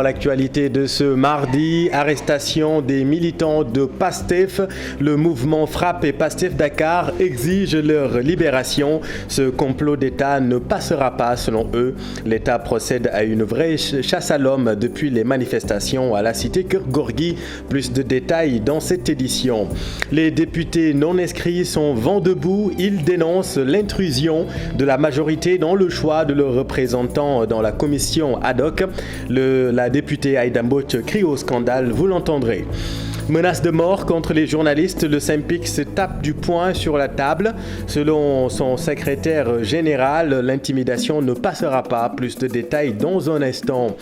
L'actualité de ce mardi, arrestation des militants de PASTEF. Le mouvement FRAPP et PASTEF Dakar exigent leur libération. Ce complot d'État ne passera pas selon eux. L'État procède à une vraie chasse à l'homme depuis les manifestations à la cité Keur Gorgui. Plus de détails dans cette édition. Les députés non inscrits sont vent debout. Ils dénoncent l'intrusion de la majorité dans le choix de leurs représentants dans la commission ad hoc. La députée Aïda Mbodj crie au scandale, vous l'entendrez. Menace de mort contre les journalistes, le SYNPICS tape du poing sur la table. Selon son secrétaire général, l'intimidation ne passera pas. Plus de détails dans un instant.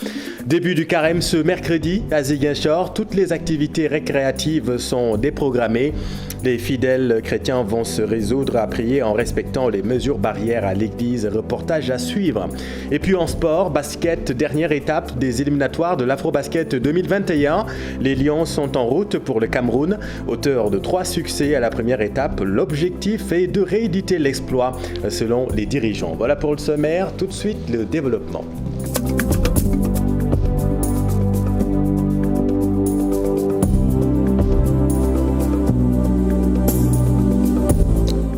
Début du carême ce mercredi à Ziguinchor. Toutes les activités récréatives sont déprogrammées. Les fidèles chrétiens vont se résoudre à prier en respectant les mesures barrières à l'église. Reportage à suivre. Et puis en sport, basket, dernière étape des éliminatoires de l'Afrobasket 2021. Les Lions sont en route pour le Cameroun. Auteur de 3 succès à la première étape, l'objectif est de rééditer l'exploit selon les dirigeants. Voilà pour le sommaire. Tout de suite, le développement.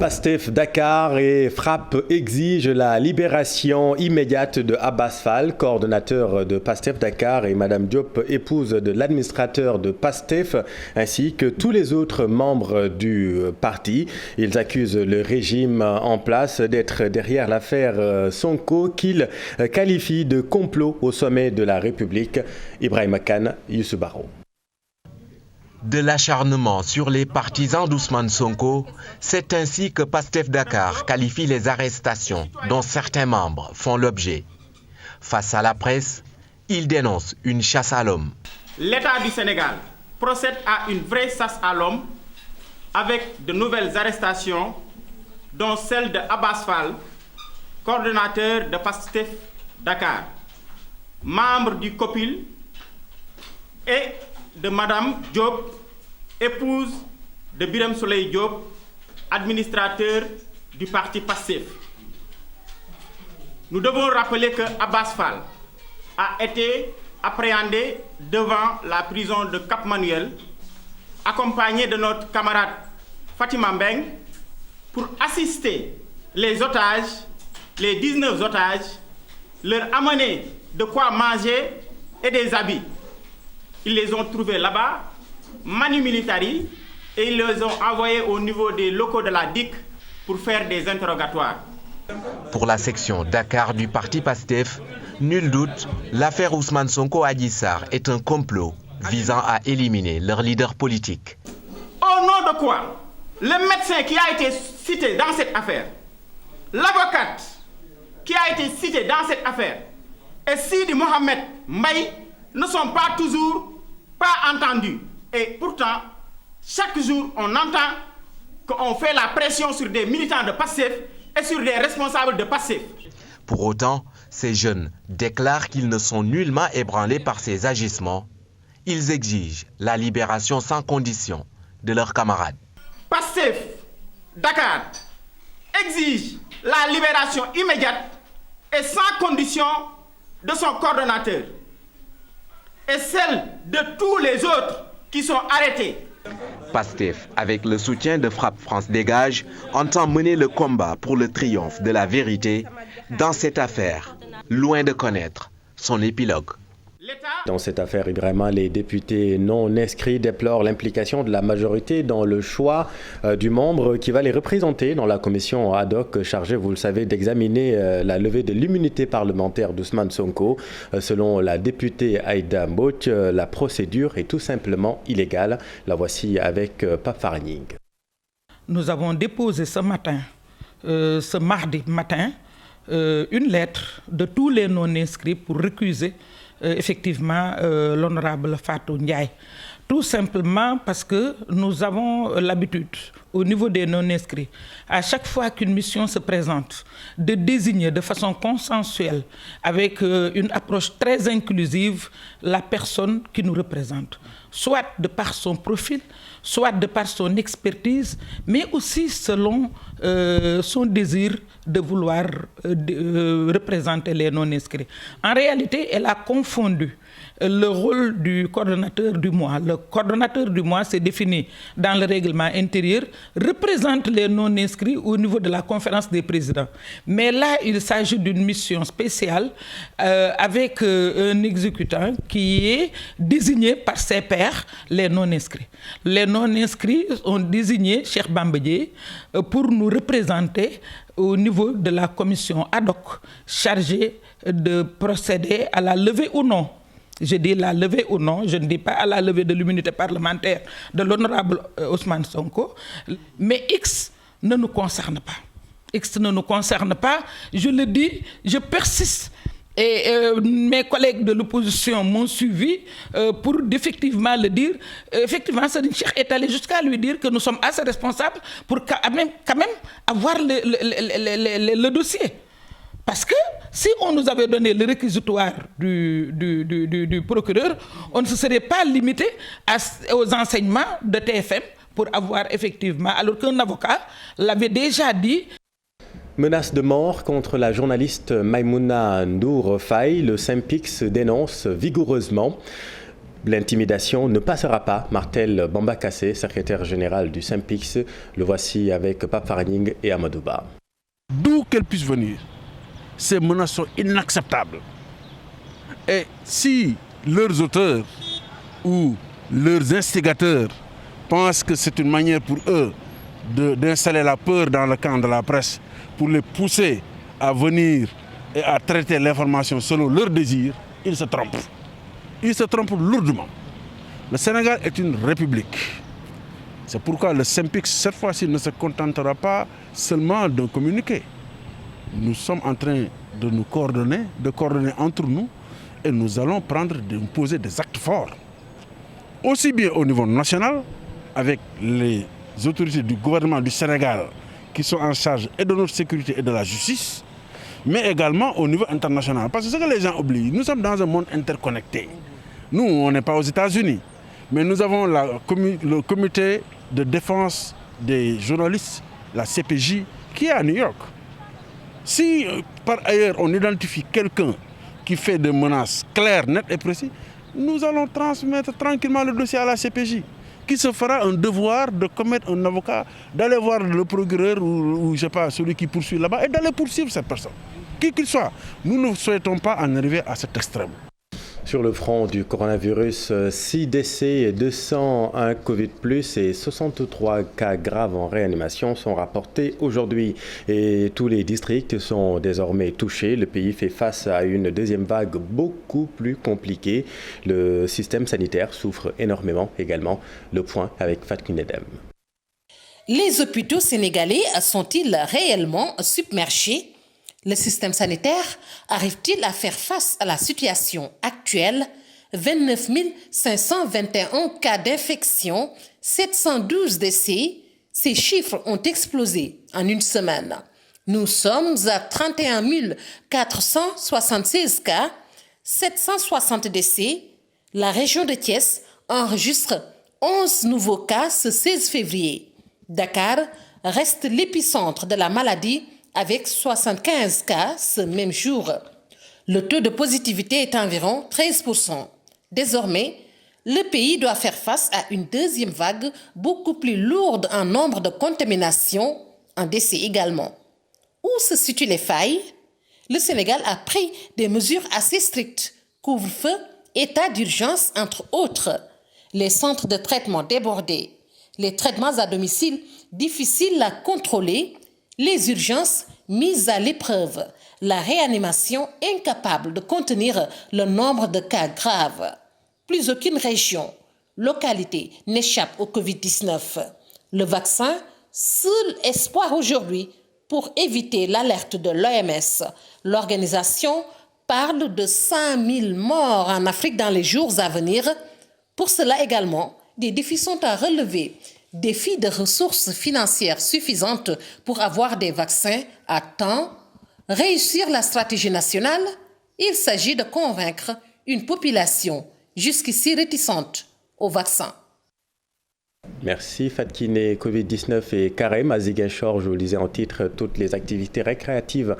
PASTEF Dakar et FRAPP exigent la libération immédiate de Abbas Fall, coordonnateur de PASTEF Dakar, et Madame Diop, épouse de l'administrateur de PASTEF, ainsi que tous les autres membres du parti. Ils accusent le régime en place d'être derrière l'affaire Sonko, qu'ils qualifient de complot au sommet de la République. Ibrahim Khan, Youssou Baro. De l'acharnement sur les partisans d'Ousmane Sonko, c'est ainsi que PASTEF Dakar qualifie les arrestations dont certains membres font l'objet. Face à la presse, il dénonce une chasse à l'homme. L'État du Sénégal procède à une vraie chasse à l'homme avec de nouvelles arrestations, dont celle de Abbas Fall, coordonnateur de PASTEF Dakar, membre du COPIL, et de Madame Diop, épouse de Birame Souleye Diop, administrateur du parti PASTEF. Nous devons rappeler que Abbas Fall a été appréhendé devant la prison de Cap Manuel, accompagné de notre camarade Fatima Mbeng, pour assister les otages, les 19 otages, leur amener de quoi manger et des habits. Ils les ont trouvés là-bas, manu militari, et ils les ont envoyés au niveau des locaux de la DIC pour faire des interrogatoires. Pour la section Dakar du parti PASTEF, nul doute, l'affaire Ousmane Sonko Adji Sarr est un complot visant à éliminer leur leader politique. Au nom de quoi le médecin qui a été cité dans cette affaire, l'avocate qui a été cité dans cette affaire, et Sidi Mohamed Mbaye ne sont pas entendus. Et pourtant, chaque jour, on entend qu'on fait la pression sur des militants de PASTEF et sur des responsables de PASTEF. Pour autant, ces jeunes déclarent qu'ils ne sont nullement ébranlés par ces agissements. Ils exigent la libération sans condition de leurs camarades. PASTEF Dakar exige la libération immédiate et sans condition de son coordonnateur et celle de tous les autres qui sont arrêtés. PASTEF, avec le soutien de FRAPP France Dégage, entend mener le combat pour le triomphe de la vérité dans cette affaire, loin de connaître son épilogue. Dans cette affaire, Ibrahima, les députés non inscrits déplorent l'implication de la majorité dans le choix du membre qui va les représenter dans la commission ad hoc chargée, vous le savez, d'examiner la levée de l'immunité parlementaire d'Ousmane Sonko. Selon la députée Aïda Mbodj, la procédure est tout simplement illégale. La voici avec Pape Farning. Nous avons déposé ce mardi matin, une lettre de tous les non-inscrits pour récuser effectivement l'honorable Fatou Ndiaye. Tout simplement parce que nous avons l'habitude, au niveau des non-inscrits, à chaque fois qu'une mission se présente, de désigner de façon consensuelle, avec une approche très inclusive, la personne qui nous représente. Soit de par son profil, soit de par son expertise, mais aussi selon son désir de vouloir représenter les non-inscrits. En réalité, elle a confondu le rôle du coordonnateur du mois. Le coordonnateur du mois, c'est défini dans le règlement intérieur, représente les non-inscrits au niveau de la conférence des présidents. Mais là, il s'agit d'une mission spéciale avec un exécutant qui est désigné par ses pairs, les non-inscrits. Les non-inscrits ont désigné Cheikh Bamba Dièye pour nous représenter au niveau de la commission ad hoc chargée de procéder à la levée ou non. Je dis la levée ou non, je ne dis pas à la levée de l'immunité parlementaire de l'honorable Ousmane Sonko, mais X ne nous concerne pas. X ne nous concerne pas, je le dis, je persiste. Et mes collègues de l'opposition m'ont suivi pour effectivement le dire. Effectivement, Serigne Cheikh est allé jusqu'à lui dire que nous sommes assez responsables pour quand même avoir le dossier. Parce que si on nous avait donné le réquisitoire du procureur, on ne se serait pas limité aux enseignements de TFM pour avoir effectivement, alors qu'un avocat l'avait déjà dit. Menace de mort contre la journaliste Maïmouna Ndour Faye, le SYNPICS dénonce vigoureusement. L'intimidation ne passera pas, martèle Bamba Kassé, secrétaire général du SYNPICS. Le voici avec Pape Faraning et Amadou Ba. D'où qu'elle puisse venir, ces menaces sont inacceptables. Et si leurs auteurs ou leurs instigateurs pensent que c'est une manière pour eux d'installer la peur dans le camp de la presse, pour les pousser à venir et à traiter l'information selon leurs désirs, ils se trompent. Ils se trompent lourdement. Le Sénégal est une république. C'est pourquoi le SYNPICS, cette fois-ci, ne se contentera pas seulement de communiquer. Nous sommes en train de nous coordonner entre nous, et nous allons poser des actes forts. Aussi bien au niveau national, avec les autorités du gouvernement du Sénégal, qui sont en charge et de notre sécurité et de la justice, mais également au niveau international. Parce que ce que les gens oublient, nous sommes dans un monde interconnecté. Nous, on n'est pas aux États-Unis, mais nous avons le comité de défense des journalistes, la CPJ, qui est à New York. Si par ailleurs on identifie quelqu'un qui fait des menaces claires, nettes et précises, nous allons transmettre tranquillement le dossier à la CPJ, qui se fera un devoir de commettre un avocat, d'aller voir le procureur ou je sais pas, celui qui poursuit là-bas et d'aller poursuivre cette personne, qui qu'il soit. Nous ne souhaitons pas en arriver à cet extrême. Sur le front du coronavirus, 6 décès, 201 Covid+, et 63 cas graves en réanimation sont rapportés aujourd'hui. Et tous les districts sont désormais touchés. Le pays fait face à une deuxième vague beaucoup plus compliquée. Le système sanitaire souffre énormément également. Le point avec Fatou Nedem. Les hôpitaux sénégalais sont-ils réellement submergés ? Le système sanitaire arrive-t-il à faire face à la situation actuelle ? 29 521 cas d'infection, 712 décès. Ces chiffres ont explosé en une semaine. Nous sommes à 31 476 cas, 760 décès. La région de Thiès enregistre 11 nouveaux cas ce 16 février. Dakar reste l'épicentre de la maladie avec 75 cas ce même jour. Le taux de positivité est environ 13%. Désormais, le pays doit faire face à une deuxième vague beaucoup plus lourde en nombre de contaminations, en décès également. Où se situent les failles ? Le Sénégal a pris des mesures assez strictes. Couvre-feu, état d'urgence, entre autres. Les centres de traitement débordés. Les traitements à domicile difficiles à contrôler. Les urgences mises à l'épreuve, la réanimation incapable de contenir le nombre de cas graves. Plus aucune région, localité n'échappe au Covid-19. Le vaccin, seul espoir aujourd'hui pour éviter l'alerte de l'OMS. L'organisation parle de 5000 morts en Afrique dans les jours à venir. Pour cela également, des défis sont à relever. Défi de ressources financières suffisantes pour avoir des vaccins à temps, réussir la stratégie nationale, il s'agit de convaincre une population jusqu'ici réticente au vaccin. Merci Fatkine. Covid-19 et carême à Ziguinchor, je vous le disais en titre, toutes les activités récréatives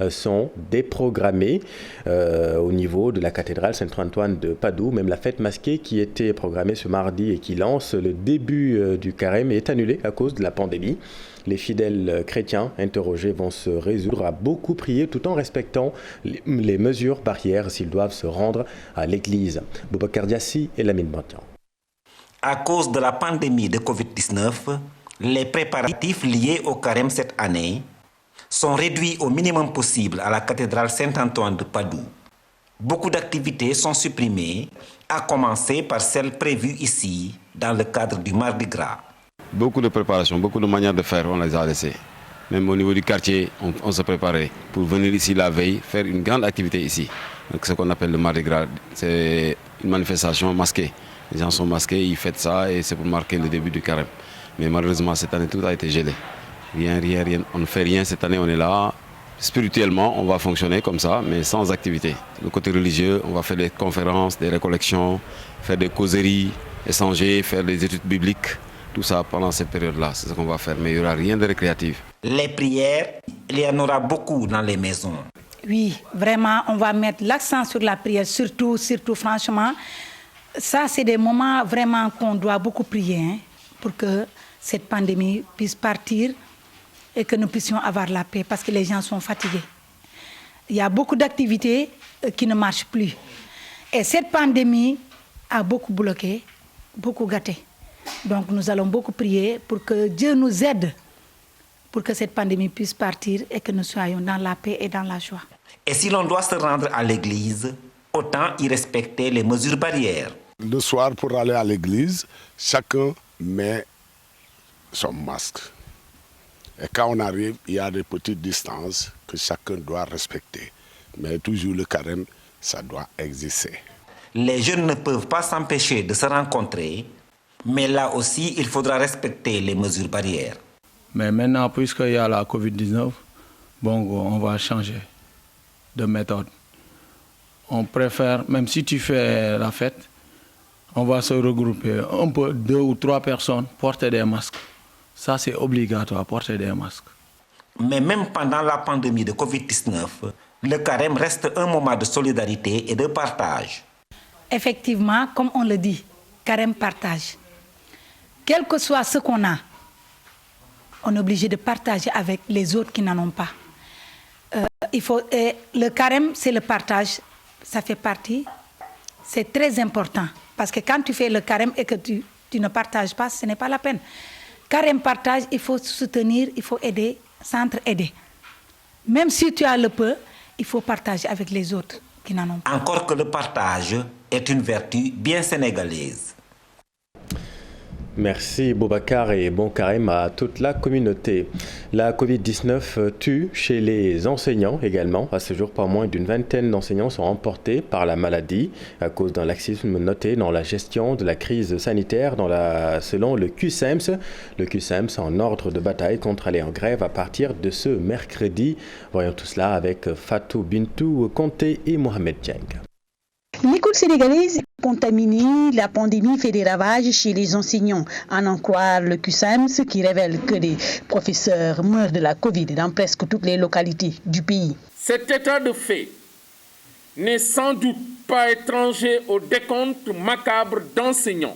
sont déprogrammées au niveau de la cathédrale Saint-Antoine de Padoue. Même la fête masquée qui était programmée ce mardi et qui lance le début du carême est annulée à cause de la pandémie. Les fidèles chrétiens interrogés vont se résoudre à beaucoup prier tout en respectant les mesures barrières s'ils doivent se rendre à l'église. Boubacar Diassi et Lamine Bantian. À cause de la pandémie de Covid-19, les préparatifs liés au carême cette année sont réduits au minimum possible à la cathédrale Saint-Antoine de Padoue. Beaucoup d'activités sont supprimées, à commencer par celles prévues ici dans le cadre du Mardi Gras. Beaucoup de préparations, beaucoup de manières de faire, on les a laissées. Même au niveau du quartier, on se préparait pour venir ici la veille, faire une grande activité ici. Donc, ce qu'on appelle le Mardi Gras, c'est une manifestation masquée. Les gens sont masqués, ils fêtent ça et c'est pour marquer le début du carême. Mais malheureusement, cette année, tout a été gelé. Rien, on ne fait rien. Cette année, on est là. Spirituellement, on va fonctionner comme ça, mais sans activité. Le côté religieux, on va faire des conférences, des récollections, faire des causeries, échanger, faire des études bibliques. Tout ça pendant cette période-là, c'est ce qu'on va faire. Mais il n'y aura rien de récréatif. Les prières, il y en aura beaucoup dans les maisons. Oui, vraiment, on va mettre l'accent sur la prière, surtout franchement. Ça, c'est des moments vraiment qu'on doit beaucoup prier pour que cette pandémie puisse partir et que nous puissions avoir la paix parce que les gens sont fatigués. Il y a beaucoup d'activités qui ne marchent plus. Et cette pandémie a beaucoup bloqué, beaucoup gâté. Donc nous allons beaucoup prier pour que Dieu nous aide pour que cette pandémie puisse partir et que nous soyons dans la paix et dans la joie. Et si l'on doit se rendre à l'église, autant y respecter les mesures barrières. Le soir, pour aller à l'église, chacun met son masque. Et quand on arrive, il y a des petites distances que chacun doit respecter. Mais toujours le carême, ça doit exister. Les jeunes ne peuvent pas s'empêcher de se rencontrer, mais là aussi, il faudra respecter les mesures barrières. Mais maintenant, puisqu'il y a la Covid-19, on va changer de méthode. On préfère, même si tu fais la fête, on va se regrouper un peu, 2 ou 3 personnes, porter des masques. Ça, c'est obligatoire, porter des masques. Mais même pendant la pandémie de Covid-19, le carême reste un moment de solidarité et de partage. Effectivement, comme on le dit, carême partage. Quel que soit ce qu'on a, on est obligé de partager avec les autres qui n'en ont pas. Le carême, c'est le partage, ça fait partie, c'est très important. Parce que quand tu fais le carême et que tu ne partages pas, ce n'est pas la peine. Carême partage, il faut soutenir, il faut aider, s'entraider. Même si tu as le peu, il faut partager avec les autres qui n'en ont pas. Encore que le partage est une vertu bien sénégalaise. Merci Boubacar et bon carême à toute la communauté. La Covid-19 tue chez les enseignants également. À ce jour, pas moins d'une vingtaine d'enseignants sont emportés par la maladie à cause d'un laxisme noté dans la gestion de la crise sanitaire selon le QSEMS. Le QSEMS en ordre de bataille contre aller en grève à partir de ce mercredi. Voyons tout cela avec Fatou Bintou Conté et Mohamed Dieng. L'école sénégalaise est contaminée, la pandémie fait des ravages chez les enseignants. En en croire le QSEMS qui révèle que les professeurs meurent de la Covid dans presque toutes les localités du pays. Cet état de fait n'est sans doute pas étranger au décompte macabre d'enseignants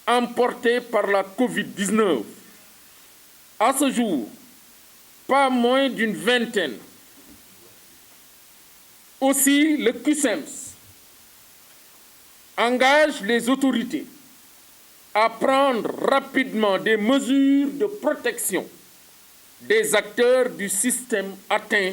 emportés par la Covid-19. À ce jour, pas moins d'une vingtaine. Aussi, le QSEMS engage les autorités à prendre rapidement des mesures de protection des acteurs du système atteints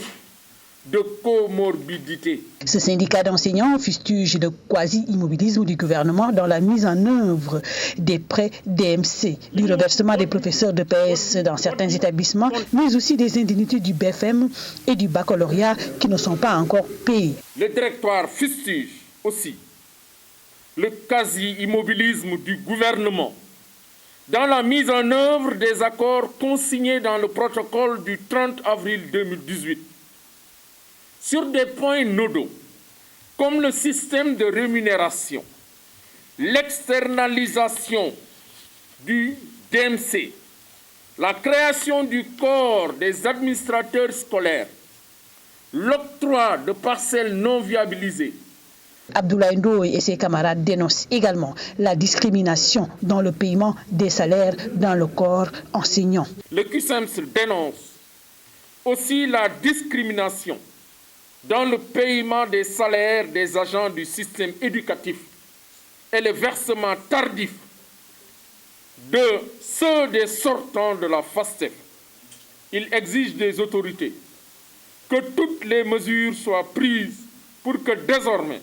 de comorbidité. Ce syndicat d'enseignants fustige le quasi-immobilisme du gouvernement dans la mise en œuvre des prêts DMC, du reversement des professeurs de PS dans certains établissements, mais aussi des indemnités du BFM et du baccalauréat qui ne sont pas encore payées. Le directoire fustige aussi le quasi-immobilisme du gouvernement dans la mise en œuvre des accords consignés dans le protocole du 30 avril 2018 sur des points nodaux comme le système de rémunération, l'externalisation du DMC, la création du corps des administrateurs scolaires, l'octroi de parcelles non viabilisées. Abdoulaye Ndoye et ses camarades dénoncent également la discrimination dans le paiement des salaires dans le corps enseignant. Le CUSEMS dénonce aussi la discrimination dans le paiement des salaires des agents du système éducatif et le versement tardif de ceux des sortants de la FASTEF. Il exige des autorités que toutes les mesures soient prises pour que désormais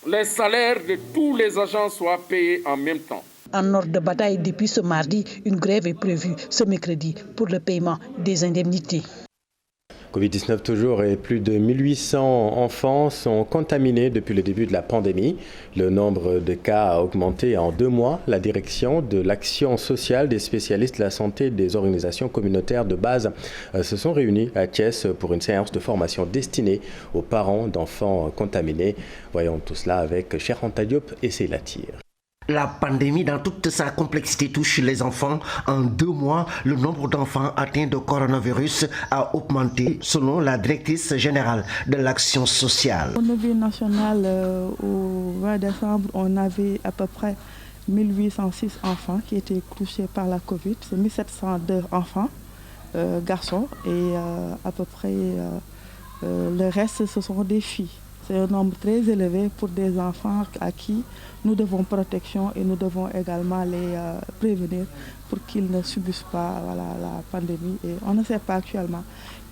les salaires de tous les agents soient payés en même temps. En ordre de bataille depuis ce mardi, une grève est prévue ce mercredi pour le paiement des indemnités. Covid-19 toujours et plus de 1800 enfants sont contaminés depuis le début de la pandémie. Le nombre de cas a augmenté en 2 mois. La direction de l'action sociale, des spécialistes de la santé et des organisations communautaires de base se sont réunis à Thiès pour une séance de formation destinée aux parents d'enfants contaminés. Voyons tout cela avec Cheikh Anta Diop et Céla Tir. La pandémie dans toute sa complexité touche les enfants. En 2 mois, le nombre d'enfants atteints de coronavirus a augmenté selon la directrice générale de l'action sociale. Au niveau national, au 20 décembre, on avait à peu près 1806 enfants qui étaient touchés par la Covid. C'est 1702 enfants, garçons, et à peu près le reste, ce sont des filles. C'est un nombre très élevé pour des enfants à qui nous devons protection et nous devons également les prévenir pour qu'ils ne subissent pas la pandémie. Et on ne sait pas actuellement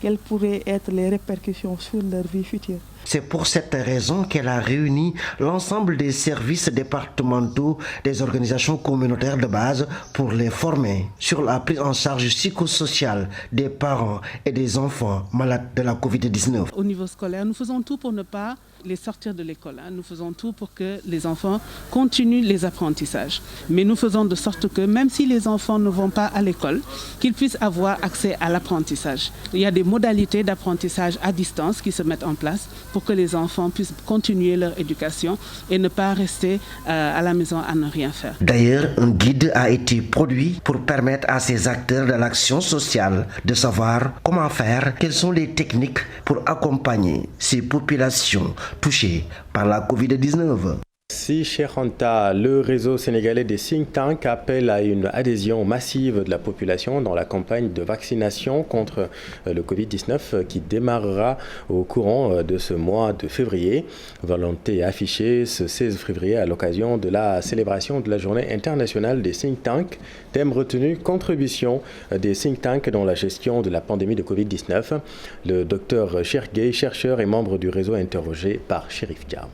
quelles pourraient être les répercussions sur leur vie future. C'est pour cette raison qu'elle a réuni l'ensemble des services départementaux des organisations communautaires de base pour les former sur la prise en charge psychosociale des parents et des enfants malades de la Covid-19. Au niveau scolaire, nous faisons tout pour ne pas les sortir de l'école. Nous faisons tout pour que les enfants continuent les apprentissages. Mais nous faisons de sorte que même si les enfants ne vont pas à l'école, qu'ils puissent avoir accès à l'apprentissage. Il y a des modalités d'apprentissage à distance qui se mettent en place pour que les enfants puissent continuer leur éducation et ne pas rester à la maison à ne rien faire. D'ailleurs, un guide a été produit pour permettre à ces acteurs de l'action sociale de savoir comment faire, quelles sont les techniques pour accompagner ces populations touchés par la Covid-19. Si Cheikh Anta, le réseau sénégalais des think tanks appelle à une adhésion massive de la population dans la campagne de vaccination contre le Covid-19 qui démarrera au courant de ce mois de février. Volonté affichée ce 16 février à l'occasion de la célébration de la journée internationale des think tanks. Thème retenu, contribution des think tanks dans la gestion de la pandémie de Covid-19. Le docteur Chergué, chercheur et membre du réseau interrogé par Chérif Dia.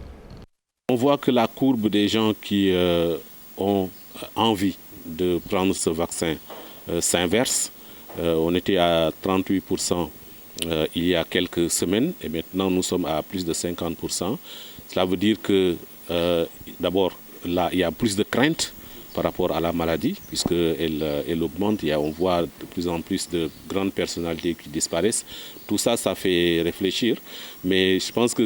On voit que la courbe des gens qui ont envie de prendre ce vaccin s'inverse. On était à 38% il y a quelques semaines et maintenant nous sommes à plus de 50%. Cela veut dire que d'abord là il y a plus de crainte par rapport à la maladie puisqu'elle augmente. On voit de plus en plus de grandes personnalités qui disparaissent. Tout ça, ça fait réfléchir. Mais je pense que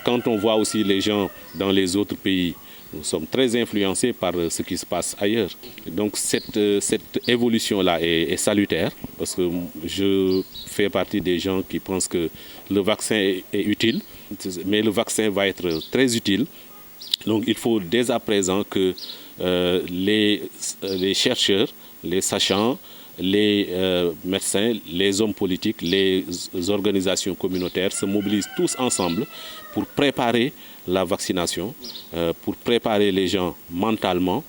quand on voit aussi les gens dans les autres pays, nous sommes très influencés par ce qui se passe ailleurs. Donc cette évolution-là est salutaire parce que je fais partie des gens qui pensent que le vaccin est utile, mais le vaccin va être très utile. Donc il faut dès à présent que les chercheurs, les sachants, les médecins, les hommes politiques, les organisations communautaires se mobilisent tous ensemble pour préparer la vaccination, pour préparer les gens mentalement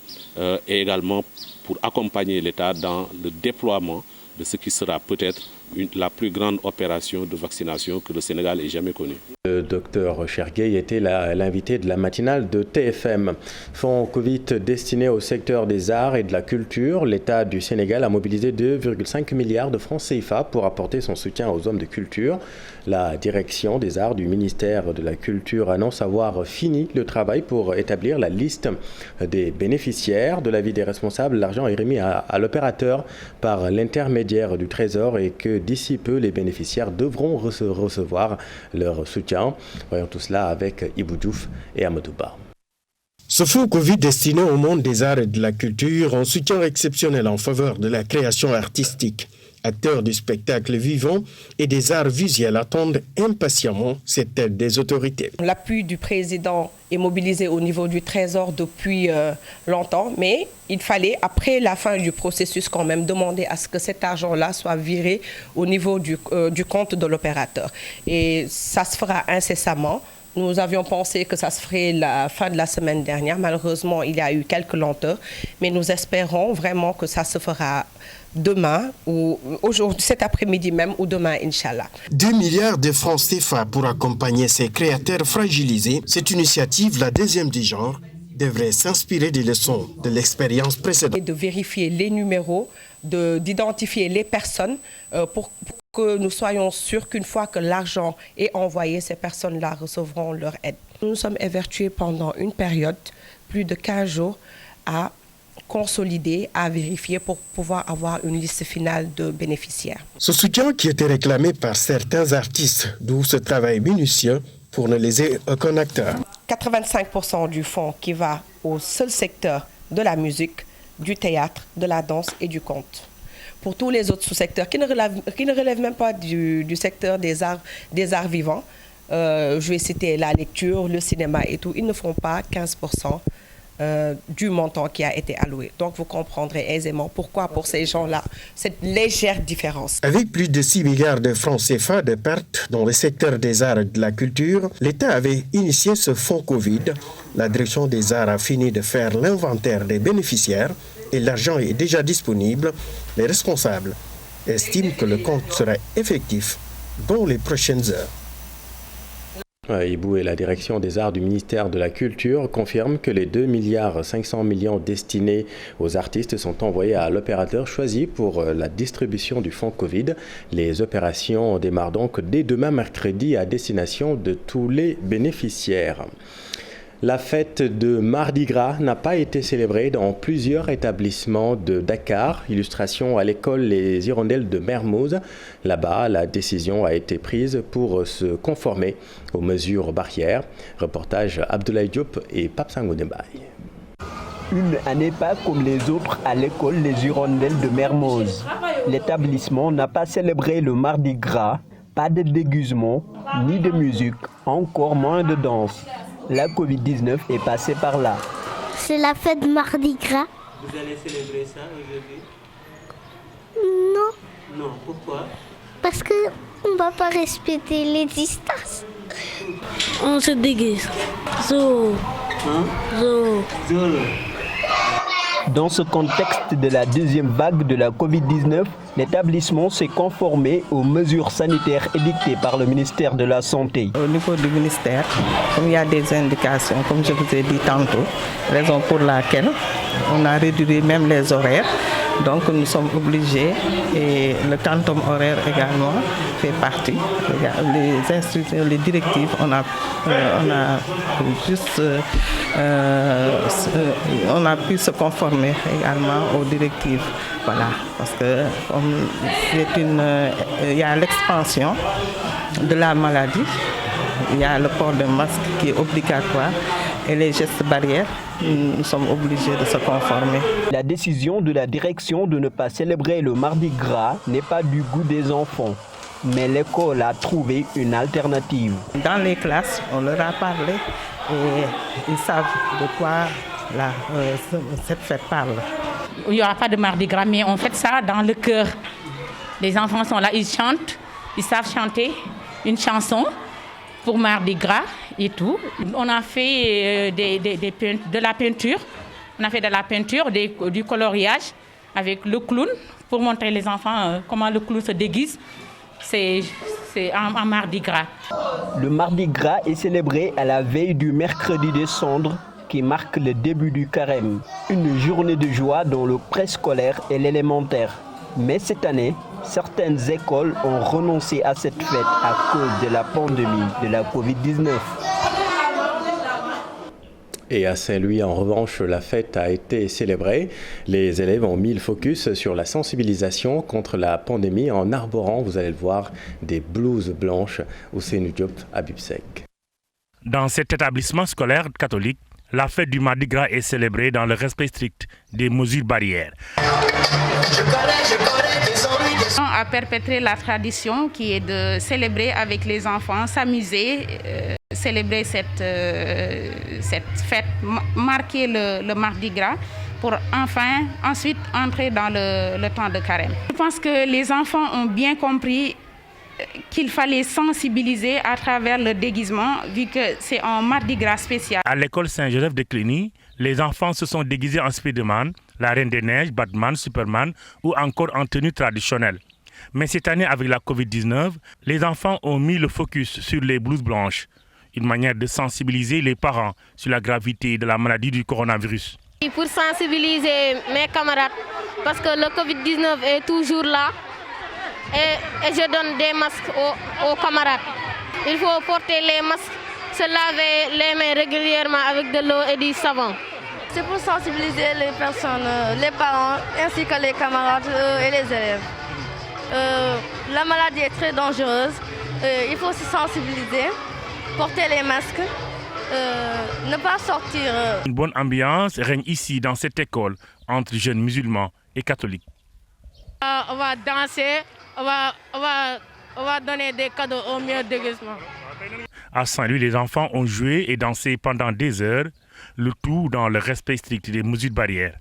et également pour accompagner l'État dans le déploiement de ce qui sera peut-être la plus grande opération de vaccination que le Sénégal ait jamais connue. Le docteur Chergué était l'invité de la matinale de TFM. Fonds Covid destiné au secteur des arts et de la culture, l'État du Sénégal a mobilisé 2,5 milliards de francs CFA pour apporter son soutien aux hommes de culture. La direction des arts du ministère de la Culture annonce avoir fini le travail pour établir la liste des bénéficiaires. De l'avis des responsables, l'argent est remis à l'opérateur par l'intermédiaire du Trésor et que d'ici peu, les bénéficiaires devront recevoir leur soutien. Voyons tout cela avec Ibou Diouf et Amadou Ba. Ce fonds Covid destiné au monde des arts et de la culture, un soutien exceptionnel en faveur de la création artistique. Acteurs du spectacle vivant et des arts visuels attendent impatiemment cette aide des autorités. L'appui du président est mobilisé au niveau du Trésor depuis longtemps, mais il fallait, après la fin du processus, quand même demander à ce que cet argent-là soit viré au niveau du compte de l'opérateur. Et ça se fera incessamment. Nous avions pensé que ça se ferait la fin de la semaine dernière. Malheureusement, il y a eu quelques lenteurs, mais nous espérons vraiment que ça se fera demain ou aujourd'hui, cet après-midi même ou demain, Inch'Allah. 2 milliards de francs CFA pour accompagner ces créateurs fragilisés. Cette initiative, la deuxième du genre, devrait s'inspirer des leçons de l'expérience précédente. Et de vérifier les numéros, d'identifier les personnes pour que nous soyons sûrs qu'une fois que l'argent est envoyé, ces personnes-là recevront leur aide. Nous nous sommes évertués pendant une période, plus de 15 jours, à consolider, à vérifier pour pouvoir avoir une liste finale de bénéficiaires. Ce soutien qui était réclamé par certains artistes, d'où ce travail minutieux pour ne léser aucun acteur. 85% du fonds qui va au seul secteur de la musique, du théâtre, de la danse et du conte. Pour tous les autres sous-secteurs qui ne relèvent même pas du secteur des arts vivants, je vais citer la lecture, le cinéma et tout, ils ne font pas 15% du montant qui a été alloué. Donc vous comprendrez aisément pourquoi pour ces gens-là, cette légère différence. Avec plus de 6 milliards de francs CFA de pertes dans le secteur des arts et de la culture, l'État avait initié ce fonds Covid. La direction des arts a fini de faire l'inventaire des bénéficiaires et l'argent est déjà disponible. Les responsables estiment que le compte sera effectif dans les prochaines heures. Ibou et la direction des arts du ministère de la Culture confirment que les 2,5 milliards destinés aux artistes sont envoyés à l'opérateur choisi pour la distribution du fonds Covid. Les opérations démarrent donc dès demain mercredi à destination de tous les bénéficiaires. La fête de Mardi Gras n'a pas été célébrée dans plusieurs établissements de Dakar. Illustration à l'école Les Hirondelles de Mermoz. Là-bas, la décision a été prise pour se conformer aux mesures barrières. Reportage Abdoulaye Diop et Pape Sangoudembaye. Une année pas comme les autres à l'école Les Hirondelles de Mermoz. L'établissement n'a pas célébré le Mardi Gras. Pas de déguisement, ni de musique, encore moins de danse. La Covid-19 est passée par là. C'est la fête de Mardi Gras. Vous allez célébrer ça aujourd'hui? Non. Non, pourquoi? Parce qu'on ne va pas respecter les distances. On se déguise. Zo. Dans ce contexte de la deuxième vague de la Covid-19, l'établissement s'est conformé aux mesures sanitaires édictées par le ministère de la Santé. Au niveau du ministère, comme il y a des indications, comme je vous ai dit tantôt, raison pour laquelle on a réduit même les horaires. Donc nous sommes obligés, et le quantum horaire également fait partie. Les instructions, les directives, on a pu se conformer également aux directives. Voilà, parce que il y a l'expansion de la maladie, il y a le port de masque qui est obligatoire et les gestes barrières. Nous sommes obligés de se conformer. La décision de la direction de ne pas célébrer le Mardi Gras n'est pas du goût des enfants, mais l'école a trouvé une alternative. Dans les classes, on leur a parlé et ils savent de quoi cette fête parle. Il n'y aura pas de Mardi Gras, mais on fait ça dans le cœur. Les enfants sont là, ils chantent, ils savent chanter une chanson pour Mardi Gras et tout. On a fait de la peinture. On a fait de la peinture, du coloriage avec le clown pour montrer les enfants comment le clown se déguise. C'est un Mardi Gras. Le Mardi Gras est célébré à la veille du mercredi des cendres qui marque le début du carême. Une journée de joie dans le préscolaire et l'élémentaire. Mais cette année, certaines écoles ont renoncé à cette fête à cause de la pandémie de la Covid-19. Et à Saint-Louis, en revanche, la fête a été célébrée. Les élèves ont mis le focus sur la sensibilisation contre la pandémie en arborant, vous allez le voir, des blouses blanches au Ousseynou Diop à Bibsek. Dans cet établissement scolaire catholique, la fête du Mardi Gras est célébrée dans le respect strict des mesures barrières. On a perpétré la tradition qui est de célébrer avec les enfants, s'amuser, célébrer cette fête, marquer le Mardi Gras pour enfin ensuite entrer dans le temps de carême. Je pense que les enfants ont bien compris qu'il fallait sensibiliser à travers le déguisement, vu que c'est un Mardi Gras spécial. À l'école Saint-Joseph de Cluny, les enfants se sont déguisés en Spider-Man, la Reine des Neiges, Batman, Superman ou encore en tenue traditionnelle. Mais cette année, avec la Covid-19, les enfants ont mis le focus sur les blouses blanches, une manière de sensibiliser les parents sur la gravité de la maladie du coronavirus. Pour sensibiliser mes camarades, parce que le Covid-19 est toujours là, et je donne des masques aux camarades. Il faut porter les masques, se laver les mains régulièrement avec de l'eau et du savon. C'est pour sensibiliser les personnes, les parents, ainsi que les camarades et les élèves. La maladie est très dangereuse, il faut se sensibiliser, porter les masques, ne pas sortir. Une bonne ambiance règne ici dans cette école entre jeunes musulmans et catholiques. On va danser, on va donner des cadeaux au mieux déguisement. À Saint-Louis, les enfants ont joué et dansé pendant des heures, le tout dans le respect strict des mesures barrières.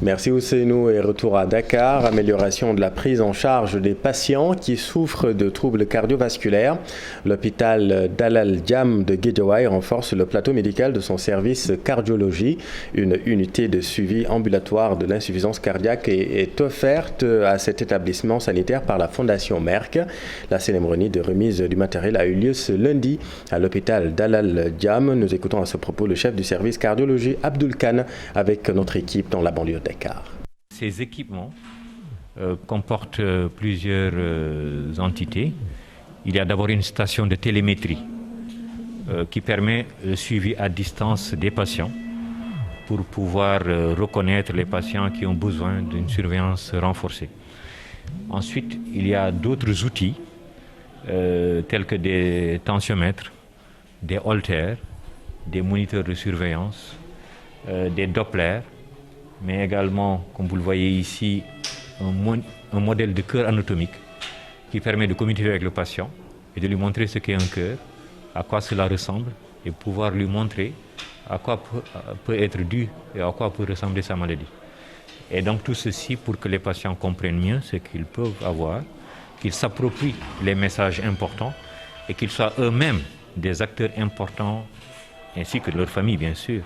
Merci Ousseynou et retour à Dakar. Amélioration de la prise en charge des patients qui souffrent de troubles cardiovasculaires. L'hôpital Dalal Jamm de Guédiawaye renforce le plateau médical de son service cardiologie. Une unité de suivi ambulatoire de l'insuffisance cardiaque est offerte à cet établissement sanitaire par la Fondation Merck. La cérémonie de remise du matériel a eu lieu ce lundi à l'hôpital Dalal Jamm. Nous écoutons à ce propos le chef du service cardiologie Abdul Khan avec notre équipe dans la banlieue de Dakar. Ces équipements comportent plusieurs entités. Il y a d'abord une station de télémétrie qui permet le suivi à distance des patients pour pouvoir reconnaître les patients qui ont besoin d'une surveillance renforcée. Ensuite, il y a d'autres outils tels que des tensiomètres, des holters, des moniteurs de surveillance, des Dopplers, mais également, comme vous le voyez ici, un modèle de cœur anatomique qui permet de communiquer avec le patient et de lui montrer ce qu'est un cœur, à quoi cela ressemble, et pouvoir lui montrer à quoi peut être dû et à quoi peut ressembler sa maladie. Et donc tout ceci pour que les patients comprennent mieux ce qu'ils peuvent avoir, qu'ils s'approprient les messages importants et qu'ils soient eux-mêmes des acteurs importants, ainsi que leur famille bien sûr.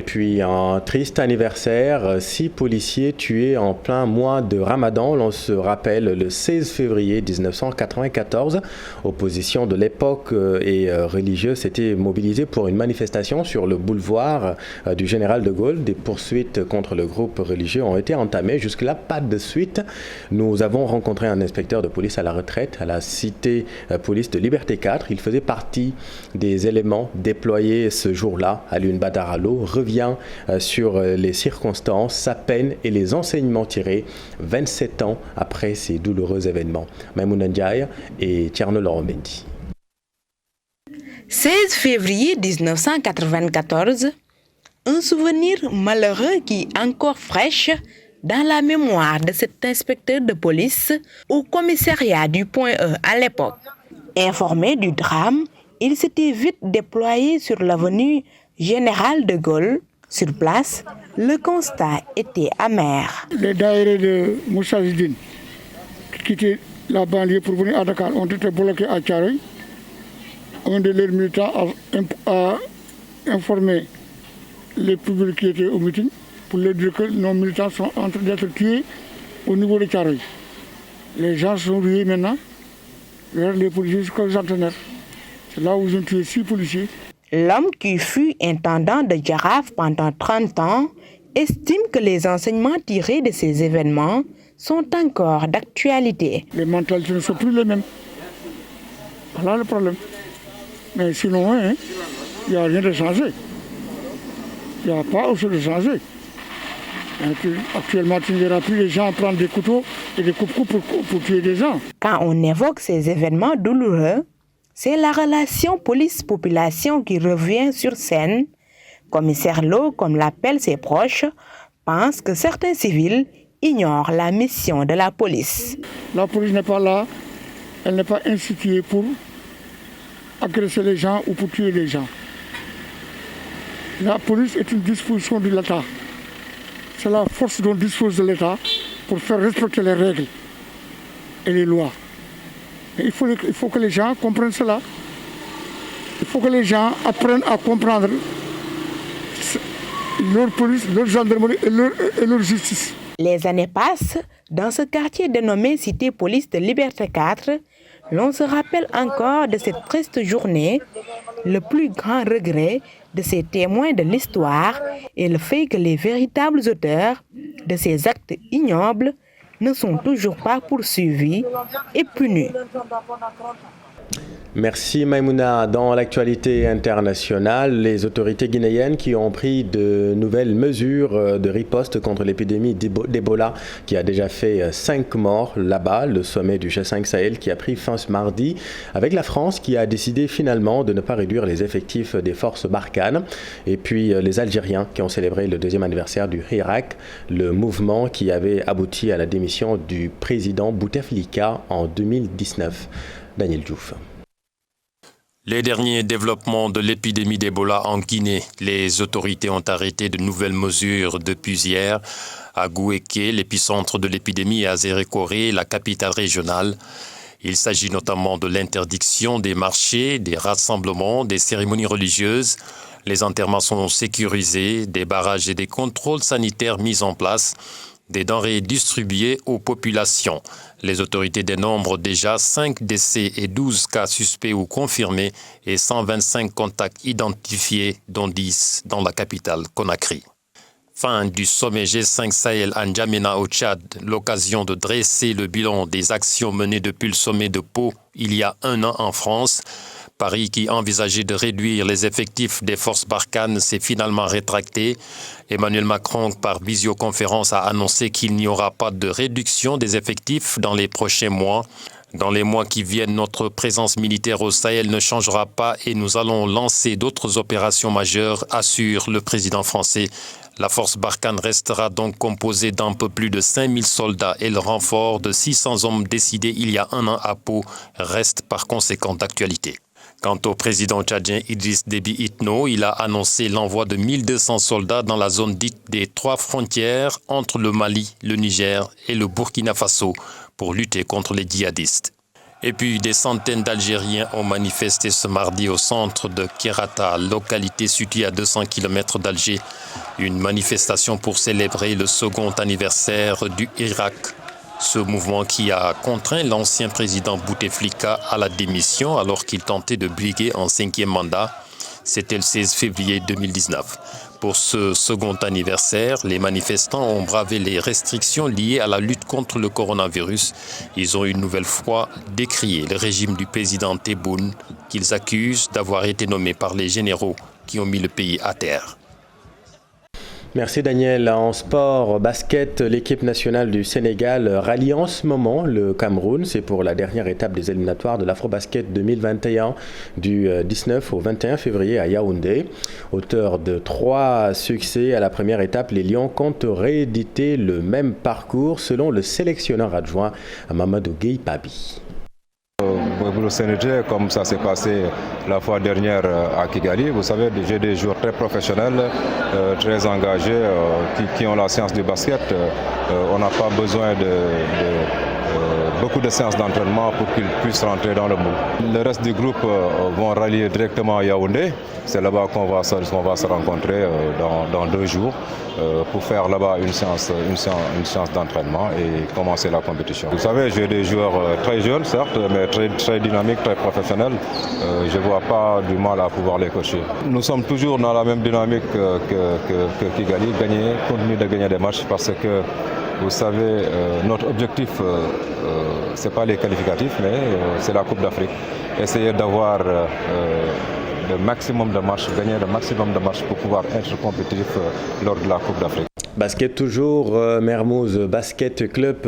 Puis un triste anniversaire, 6 policiers tués en plein mois de Ramadan. L'on se rappelle le 16 février 1994. Opposition de l'époque et religieuse s'était mobilisée pour une manifestation sur le boulevard du Général de Gaulle. Des poursuites contre le groupe religieux ont été entamées. Jusque-là, pas de suite. Nous avons rencontré un inspecteur de police à la retraite à la cité police de Liberté 4. Il faisait partie des éléments déployés ce jour-là à Lune Badar revient sur les circonstances, sa peine et les enseignements tirés 27 ans après ces douloureux événements. Maimouna Ndiaye et Tierno Loromendi. 16 février 1994, un souvenir malheureux qui est encore fraîche dans la mémoire de cet inspecteur de police au commissariat du Point E à l'époque. Informé du drame, il s'était vite déployé sur l'avenue Général de Gaulle. Sur place, le constat était amer. Les daïrés de Moussa Zidine qui quittaient la banlieue pour venir à Dakar ont été bloqués à Thiaroye. Un de leurs militants a informé les publics qui étaient au meeting pour leur dire que nos militants sont en train d'être tués au niveau de Thiaroye. Les gens sont rués maintenant vers les policiers jusqu'aux centenaires. C'est là où ils ont tué 6 policiers. L'homme qui fut intendant de Jaraaf pendant 30 ans estime que les enseignements tirés de ces événements sont encore d'actualité. Les mentalités ne sont plus les mêmes. Voilà le problème. Mais sinon, il n'y a rien de changé. Il n'y a pas autre chose de changé. Actuellement, tu ne verras plus les gens prendre des couteaux et des coupe-coupes pour tuer des gens. Quand on évoque ces événements douloureux, c'est la relation police-population qui revient sur scène. Commissaire Lo, comme l'appellent ses proches, pense que certains civils ignorent la mission de la police. La police n'est pas là, elle n'est pas instituée pour agresser les gens ou pour tuer les gens. La police est une disposition de l'État. C'est la force dont dispose de l'État pour faire respecter les règles et les lois. Et il faut que les gens comprennent cela. Il faut que les gens apprennent à comprendre leur police, leur gendarmerie et leur justice. Les années passent. Dans ce quartier dénommé Cité Police de Liberté 4, l'on se rappelle encore de cette triste journée. Le plus grand regret de ces témoins de l'histoire est le fait que les véritables auteurs de ces actes ignobles ne sont toujours pas poursuivis et punis. Merci Maïmouna. Dans l'actualité internationale, les autorités guinéennes qui ont pris de nouvelles mesures de riposte contre l'épidémie d'Ebola qui a déjà fait 5 morts là-bas, le sommet du G5 Sahel qui a pris fin ce mardi, avec la France qui a décidé finalement de ne pas réduire les effectifs des forces Barkhane, et puis les Algériens qui ont célébré le 2e anniversaire du Hirak, le mouvement qui avait abouti à la démission du président Bouteflika en 2019. Daniel Diouf. Les derniers développements de l'épidémie d'Ebola en Guinée. Les autorités ont arrêté de nouvelles mesures depuis hier à Gouéké, l'épicentre de l'épidémie, et à Zérékoré, la capitale régionale. Il s'agit notamment de l'interdiction des marchés, des rassemblements, des cérémonies religieuses. Les enterrements sont sécurisés, des barrages et des contrôles sanitaires mis en place, des denrées distribuées aux populations. Les autorités dénombrent déjà 5 décès et 12 cas suspects ou confirmés et 125 contacts identifiés, dont 10 dans la capitale Conakry. Fin du sommet G5 Sahel à N'Djamena au Tchad, l'occasion de dresser le bilan des actions menées depuis le sommet de Pau il y a 1 an en France. Paris, qui envisageait de réduire les effectifs des forces Barkhane, s'est finalement rétracté. Emmanuel Macron, par visioconférence, a annoncé qu'il n'y aura pas de réduction des effectifs dans les prochains mois. Dans les mois qui viennent, notre présence militaire au Sahel ne changera pas et nous allons lancer d'autres opérations majeures, assure le président français. La force Barkhane restera donc composée d'un peu plus de 5000 soldats et le renfort de 600 hommes décidé il y a 1 an à Pau reste par conséquent d'actualité. Quant au président tchadien Idriss Déby Itno, il a annoncé l'envoi de 1200 soldats dans la zone dite des 3 frontières entre le Mali, le Niger et le Burkina Faso pour lutter contre les djihadistes. Et puis des centaines d'Algériens ont manifesté ce mardi au centre de Kerata, localité située à 200 km d'Alger. Une manifestation pour célébrer le 2e anniversaire du Hirak. Ce mouvement qui a contraint l'ancien président Bouteflika à la démission alors qu'il tentait de briguer un 5e mandat. C'était le 16 février 2019. Pour ce 2e anniversaire, les manifestants ont bravé les restrictions liées à la lutte contre le coronavirus. Ils ont une nouvelle fois décrié le régime du président Tebboune qu'ils accusent d'avoir été nommé par les généraux qui ont mis le pays à terre. Merci Daniel. En sport, basket, l'équipe nationale du Sénégal rallie en ce moment le Cameroun. C'est pour la dernière étape des éliminatoires de l'Afrobasket 2021 du 19 au 21 février à Yaoundé. Auteur de 3 succès à la première étape, les Lions comptent rééditer le même parcours selon le sélectionneur adjoint Mamadou Gueye Pabi. Pour le Sénégal, comme ça s'est passé la fois dernière à Kigali, vous savez, j'ai des joueurs très professionnels, très engagés, qui ont la science du basket. On n'a pas besoin de beaucoup de séances d'entraînement pour qu'ils puissent rentrer dans le moule. Le reste du groupe vont rallier directement à Yaoundé. C'est là-bas qu'on va se rencontrer dans 2 jours pour faire là-bas une séance d'entraînement et commencer la compétition. Vous savez, j'ai des joueurs très jeunes, certes, mais très dynamiques, très professionnels. Je ne vois pas du mal à pouvoir les coacher. Nous sommes toujours dans la même dynamique que Kigali, continuer de gagner des matchs parce que vous savez, notre objectif, ce n'est pas les qualificatifs, mais c'est la Coupe d'Afrique. Essayer d'avoir le maximum de matchs, gagner le maximum de matchs pour pouvoir être compétitif lors de la Coupe d'Afrique. Basket toujours, Mermoz Basket Club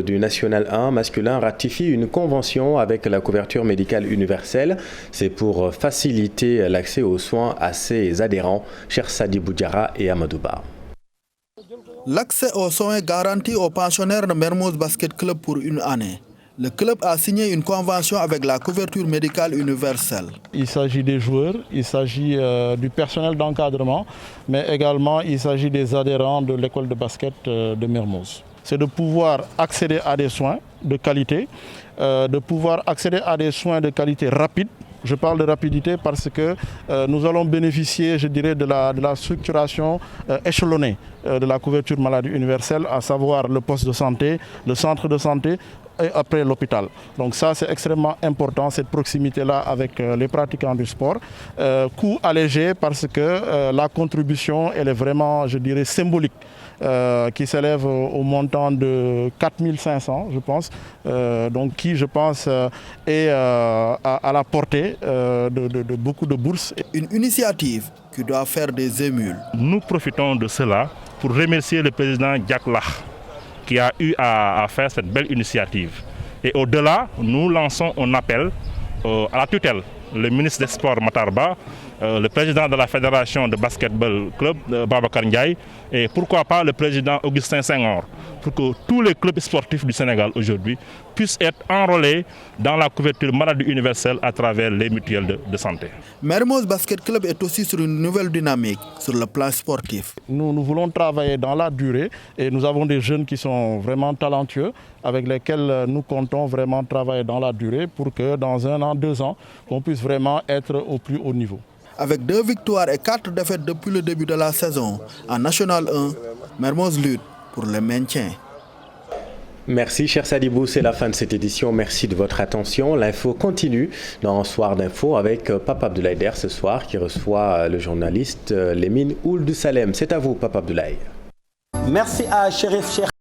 du National 1 masculin ratifie une convention avec la couverture médicale universelle. C'est pour faciliter l'accès aux soins à ses adhérents, Cheikh Sadi Boudjara et Amadouba. L'accès aux soins est garanti aux pensionnaires de Mermoz Basket Club pour une année. Le club a signé une convention avec la couverture médicale universelle. Il s'agit des joueurs, il s'agit du personnel d'encadrement, mais également il s'agit des adhérents de l'école de basket de Mermoz. C'est de pouvoir accéder à des soins de qualité, de pouvoir accéder à des soins de qualité rapide. Je parle de rapidité parce que nous allons bénéficier, je dirais, de la structuration échelonnée de la couverture maladie universelle, à savoir le poste de santé, le centre de santé et après l'hôpital. Donc ça, c'est extrêmement important, cette proximité-là avec les pratiquants du sport. Coût allégé parce que la contribution, elle est vraiment, je dirais, symbolique. Qui s'élève au montant de 4 500, je pense, donc qui, je pense, est à la portée de beaucoup de bourses. Une initiative qui doit faire des émules. Nous profitons de cela pour remercier le président Diack Lach qui a eu à faire cette belle initiative. Et au-delà, nous lançons un appel à la tutelle, le ministre des Sports Matar Ba, le président de la Fédération de Basketball Club, Babacar Ndiaye, et pourquoi pas le président Augustin Senghor, pour que tous les clubs sportifs du Sénégal aujourd'hui puissent être enrôlés dans la couverture maladie universelle à travers les mutuelles de santé. Mermoz Basket Club est aussi sur une nouvelle dynamique sur le plan sportif. Nous voulons travailler dans la durée et nous avons des jeunes qui sont vraiment talentueux avec lesquels nous comptons vraiment travailler dans la durée pour que dans 1 an, 2 ans, on puisse vraiment être au plus haut niveau. Avec 2 victoires et 4 défaites depuis le début de la saison, en National 1, Mermoz lutte pour le maintien. Merci, cher Sadibou, c'est la fin de cette édition. Merci de votre attention. L'info continue dans Soir d'info avec Papa Abdoulaye Der ce soir qui reçoit le journaliste Lemine Ould Salem. C'est à vous, Papa Abdoulaye. Merci à Chérif Cheikh